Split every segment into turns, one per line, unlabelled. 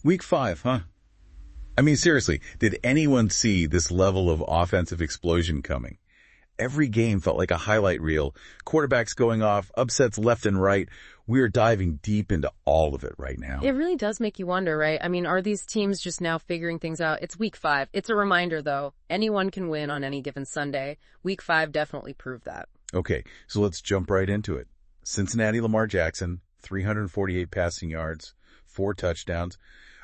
Week 5, huh? I mean, seriously, did anyone see this level of offensive explosion coming? Every game felt like a highlight reel. Quarterbacks going off, upsets left and right. We are diving deep into all of it right now.
It really does make you wonder, right? I mean, are these teams just now figuring things out? It's week 5. It's a reminder, though. Anyone can win on any given Sunday. Week 5 definitely proved that.
Okay, so let's jump right into it. Cincinnati Lamar Jackson, 348 passing yards, 4 touchdowns.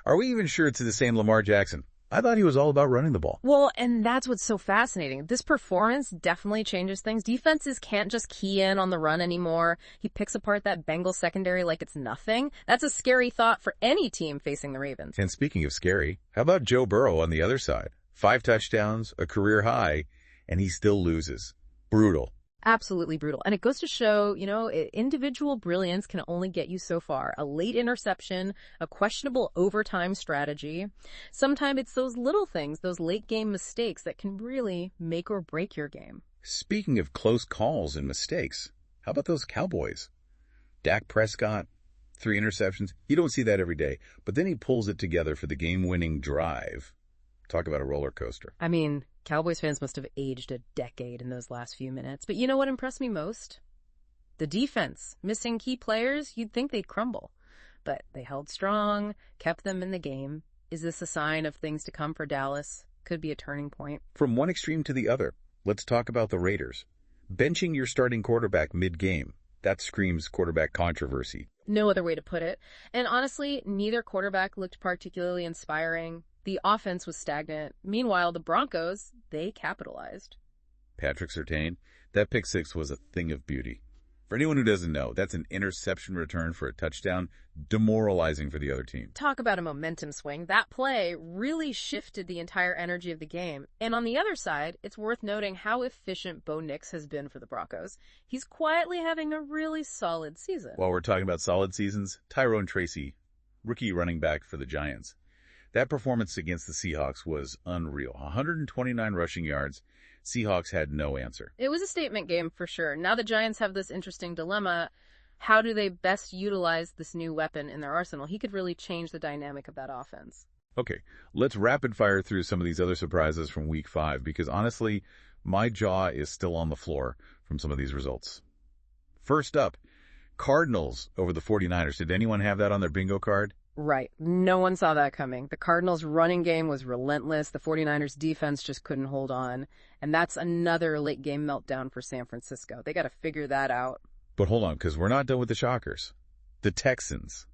Are we even sure it's the same Lamar Jackson? I thought he was all about running the ball.
Well, and that's what's so fascinating. This performance definitely changes things. Defenses can't just key in on the run anymore. He picks apart that Bengals secondary like it's nothing. That's a scary thought for any team facing the Ravens.
And speaking of scary, how about Joe Burrow on the other side? 5 touchdowns, a career high, and he still loses. Brutal.
Absolutely brutal. And it goes to show, individual brilliance can only get you so far. A late interception, a questionable overtime strategy. Sometimes it's those little things, those late game mistakes that can really make or break your game.
Speaking of close calls and mistakes, how about those Cowboys? Dak Prescott, 3 interceptions. You don't see that every day, but then he pulls it together for the game-winning drive. Talk about a roller coaster.
I mean, Cowboys fans must have aged a decade in those last few minutes. But you know what impressed me most? The defense. Missing key players, you'd think they'd crumble. But they held strong, kept them in the game. Is this a sign of things to come for Dallas? Could be a turning point.
From one extreme to the other, let's talk about the Raiders. Benching your starting quarterback mid-game. That screams quarterback controversy.
No other way to put it. And honestly, neither quarterback looked particularly inspiring. The offense was stagnant. Meanwhile, the Broncos, they capitalized.
Patrick Surtain, that pick 6 was a thing of beauty. For anyone who doesn't know, that's an interception return for a touchdown, demoralizing for the other team.
Talk about a momentum swing. That play really shifted the entire energy of the game. And on the other side, it's worth noting how efficient Bo Nix has been for the Broncos. He's quietly having a really solid season.
While we're talking about solid seasons, Tyrone Tracy, rookie running back for the Giants. That performance against the Seahawks was unreal. 129 rushing yards. Seahawks had no answer.
It was a statement game for sure. Now the Giants have this interesting dilemma. How do they best utilize this new weapon in their arsenal? He could really change the dynamic of that offense.
Okay, let's rapid fire through some of these other surprises from week 5 because honestly, my jaw is still on the floor from some of these results. First up, Cardinals over the 49ers. Did anyone have that on their bingo card?
Right. No one saw that coming. The Cardinals' running game was relentless. The 49ers' defense just couldn't hold on. And that's another late-game meltdown for San Francisco. They got to figure that out.
But hold on, because we're not done with the shockers. The Texans.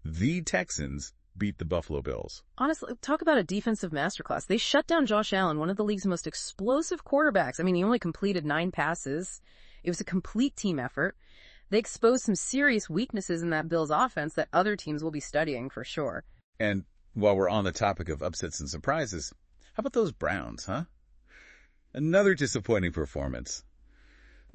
The Texans beat the Buffalo Bills.
Honestly, talk about a defensive masterclass. They shut down Josh Allen, one of the league's most explosive quarterbacks. I mean, he only completed 9 passes. It was a complete team effort. They exposed some serious weaknesses in that Bills offense that other teams will be studying for sure.
And while we're on the topic of upsets and surprises, how about those Browns, huh? Another disappointing performance.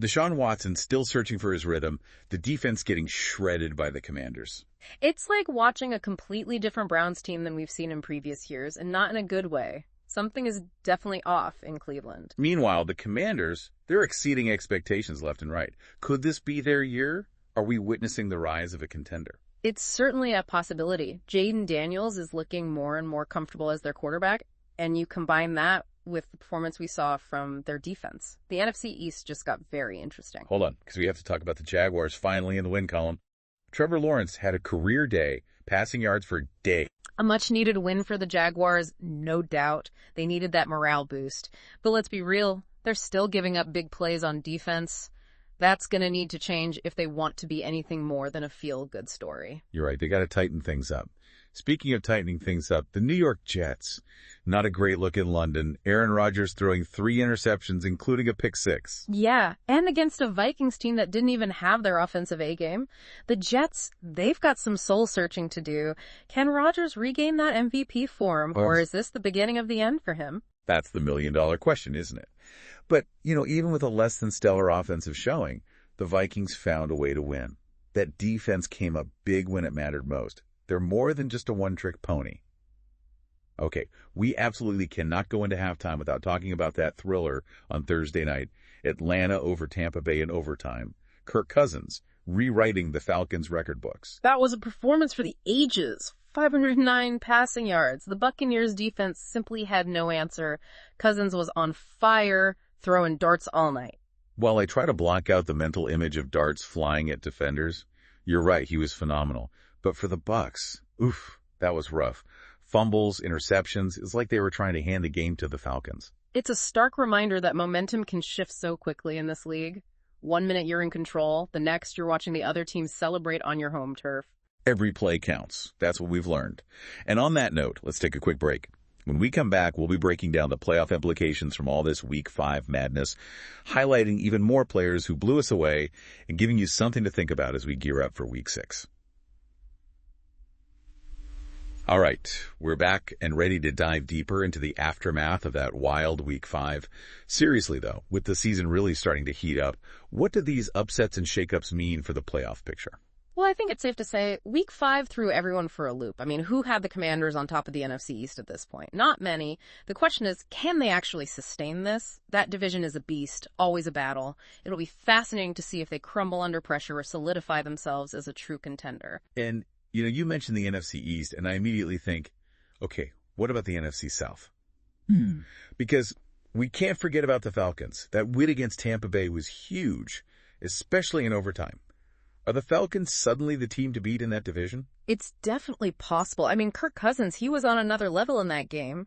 Deshaun Watson still searching for his rhythm, the defense getting shredded by the Commanders.
It's like watching a completely different Browns team than we've seen in previous years, and not in a good way. Something is definitely off in Cleveland.
Meanwhile, the Commanders, they're exceeding expectations left and right. Could this be their year? Are we witnessing the rise of a contender?
It's certainly a possibility. Jaden Daniels is looking more and more comfortable as their quarterback, and you combine that with the performance we saw from their defense. The NFC East just got very interesting.
Hold on, because we have to talk about the Jaguars finally in the win column. Trevor Lawrence had a career day, passing yards for day.
A much-needed win for the Jaguars, no doubt. They needed that morale boost. But let's be real, they're still giving up big plays on defense. That's going to need to change if they want to be anything more than a feel-good story.
You're right, they got to tighten things up. Speaking of tightening things up, the New York Jets. Not a great look in London. Aaron Rodgers throwing 3 interceptions, including a pick 6.
Yeah, and against a Vikings team that didn't even have their offensive A-game. The Jets, they've got some soul-searching to do. Can Rodgers regain that MVP form, or is this the beginning of the end for him?
That's the million-dollar question, isn't it? But, even with a less than stellar offensive showing, the Vikings found a way to win. That defense came up big when it mattered most. They're more than just a one-trick pony. Okay, we absolutely cannot go into halftime without talking about that thriller on Thursday night. Atlanta over Tampa Bay in overtime. Kirk Cousins rewriting the Falcons' record books.
That was a performance for the ages. 509 passing yards. The Buccaneers defense simply had no answer. Cousins was on fire, throwing darts all night.
While I try to block out the mental image of darts flying at defenders, you're right, he was phenomenal. But for the Bucs, oof, that was rough. Fumbles, interceptions, it's like they were trying to hand the game to the Falcons.
It's a stark reminder that momentum can shift so quickly in this league. 1 minute you're in control, the next you're watching the other team celebrate on your home turf.
Every play counts. That's what we've learned. And on that note, let's take a quick break. When we come back, we'll be breaking down the playoff implications from all this Week 5 madness, highlighting even more players who blew us away, and giving you something to think about as we gear up for Week 6. All right, we're back and ready to dive deeper into the aftermath of that wild Week 5. Seriously, though, with the season really starting to heat up, what do these upsets and shakeups mean for the playoff picture?
Well, I think it's safe to say Week 5 threw everyone for a loop. I mean, who had the Commanders on top of the NFC East at this point? Not many. The question is, can they actually sustain this? That division is a beast, always a battle. It'll be fascinating to see if they crumble under pressure or solidify themselves as a true contender.
And, you mentioned the NFC East, and I immediately think, okay, what about the NFC South? Because we can't forget about the Falcons. That win against Tampa Bay was huge, especially in overtime. Are the Falcons suddenly the team to beat in that division?
It's definitely possible. I mean, Kirk Cousins, he was on another level in that game.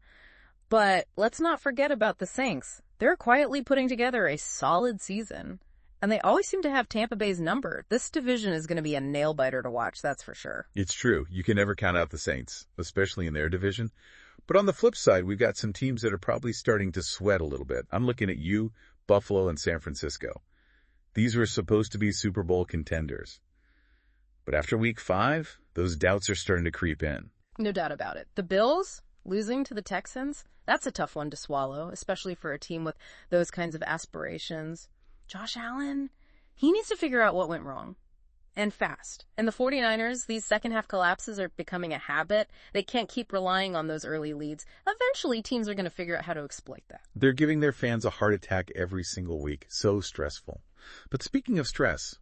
But let's not forget about the Saints. They're quietly putting together a solid season. And they always seem to have Tampa Bay's number. This division is going to be a nail-biter to watch, that's for sure.
It's true. You can never count out the Saints, especially in their division. But on the flip side, we've got some teams that are probably starting to sweat a little bit. I'm looking at you, Buffalo, and San Francisco. These were supposed to be Super Bowl contenders. But after Week 5, those doubts are starting to creep in.
No doubt about it. The Bills losing to the Texans, that's a tough one to swallow, especially for a team with those kinds of aspirations. Josh Allen, he needs to figure out what went wrong. And fast. And the 49ers, these second-half collapses are becoming a habit. They can't keep relying on those early leads. Eventually, teams are going to figure out how to exploit that.
They're giving their fans a heart attack every single week. So stressful. But speaking of stress,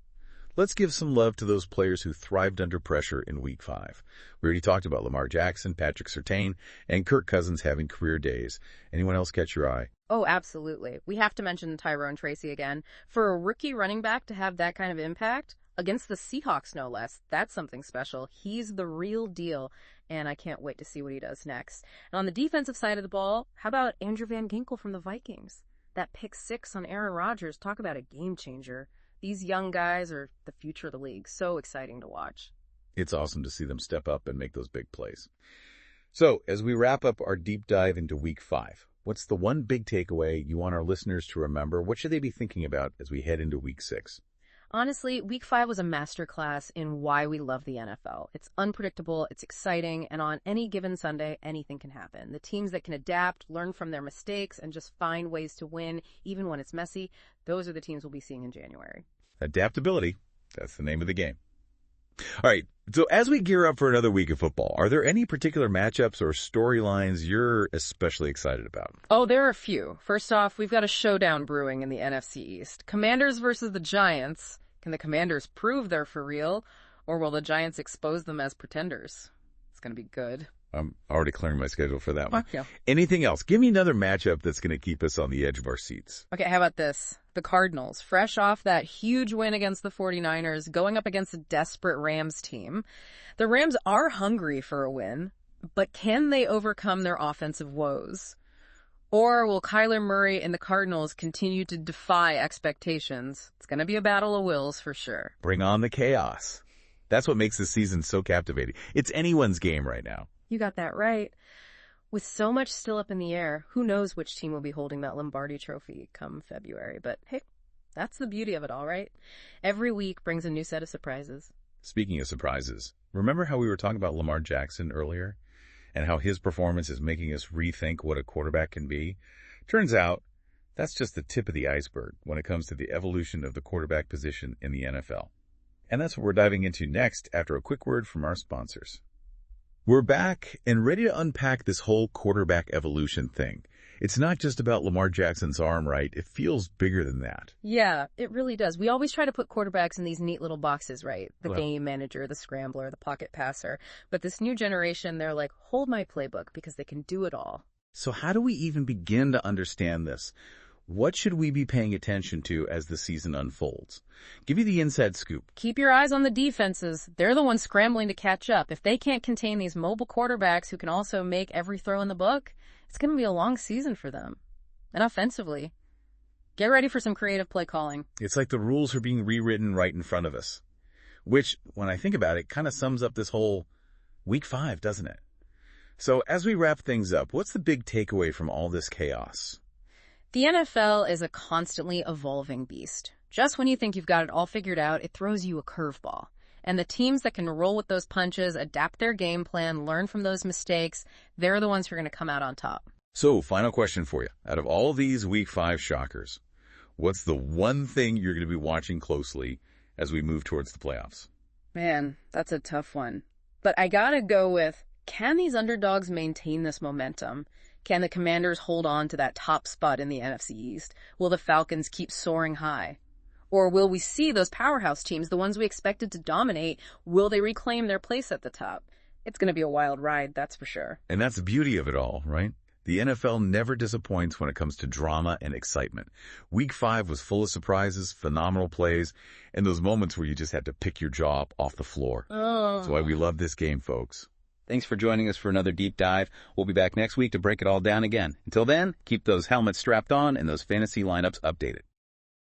let's give some love to those players who thrived under pressure in Week 5. We already talked about Lamar Jackson, Patrick Surtain, and Kirk Cousins having career days. Anyone else catch your eye?
Oh, absolutely. We have to mention Tyrone Tracy again. For a rookie running back to have that kind of impact, against the Seahawks no less, that's something special. He's the real deal, and I can't wait to see what he does next. And on the defensive side of the ball, how about Andrew Van Ginkel from the Vikings? That pick 6 on Aaron Rodgers, talk about a game changer. These young guys are the future of the league. So exciting to watch.
It's awesome to see them step up and make those big plays. So, as we wrap up our deep dive into Week 5, what's the one big takeaway you want our listeners to remember? What should they be thinking about as we head into Week 6?
Honestly, Week 5 was a masterclass in why we love the NFL. It's unpredictable, it's exciting, and on any given Sunday, anything can happen. The teams that can adapt, learn from their mistakes, and just find ways to win, even when it's messy, those are the teams we'll be seeing in January.
Adaptability, that's the name of the game. All right, so as we gear up for another week of football, are there any particular matchups or storylines you're especially excited about?
Oh, there are a few. First off, we've got a showdown brewing in the NFC East. Commanders versus the Giants. Can the Commanders prove they're for real, or will the Giants expose them as pretenders? It's going to be good.
I'm already clearing my schedule for that one.
Yeah.
Anything else? Give me another matchup that's going to keep us on the edge of our seats.
Okay, how about this? The Cardinals, fresh off that huge win against the 49ers, going up against a desperate Rams team. The Rams are hungry for a win, but can they overcome their offensive woes? Or will Kyler Murray and the Cardinals continue to defy expectations? It's going to be a battle of wills for sure.
Bring on the chaos. That's what makes this season so captivating. It's anyone's game right now.
You got that right. With so much still up in the air, who knows which team will be holding that Lombardi trophy come February. But hey, that's the beauty of it all, right? Every week brings a new set of surprises.
Speaking of surprises, remember how we were talking about Lamar Jackson earlier? And how his performance is making us rethink what a quarterback can be? Turns out, that's just the tip of the iceberg when it comes to the evolution of the quarterback position in the NFL. And that's what we're diving into next after a quick word from our sponsors. We're back and ready to unpack this whole quarterback evolution thing. It's not just about Lamar Jackson's arm, right? It feels bigger than that.
Yeah, it really does. We always try to put quarterbacks in these neat little boxes, right? The
Well,
game manager, the scrambler, the pocket passer. But this new generation, they're like, hold my playbook because they can do it all.
so how do we even begin to understand this? What should we be paying attention to as the season unfolds? Give you the inside scoop.
Keep your eyes on the defenses. They're the ones scrambling to catch up. If they can't contain these mobile quarterbacks who can also make every throw in the book, it's going to be a long season for them. And offensively, get ready for some creative play calling.
It's like the rules are being rewritten right in front of us. Which, when I think about it, kind of sums up this whole Week 5, doesn't it? So as we wrap things up, what's the big takeaway from all this chaos?
The NFL is a constantly evolving beast. Just when you think you've got it all figured out, it throws you a curveball. And the teams that can roll with those punches, adapt their game plan, learn from those mistakes, they're the ones who are going to come out on top.
So, final question for you. Out of all these Week 5 shockers, what's the one thing you're going to be watching closely as we move towards the playoffs?
Man, that's a tough one. But I gotta go with, can these underdogs maintain this momentum? Can the Commanders hold on to that top spot in the NFC East? Will the Falcons keep soaring high? Or will we see those powerhouse teams, the ones we expected to dominate, will they reclaim their place at the top? It's going to be a wild ride, that's for sure.
And that's the beauty of it all, right? The NFL never disappoints when it comes to drama and excitement. Week 5 was full of surprises, phenomenal plays, and those moments where you just had to pick your jaw up off the floor.
Oh.
That's why we love this game, folks.
Thanks for joining us for another deep dive. We'll be back next week to break it all down again. Until then, keep those helmets strapped on and those fantasy lineups updated.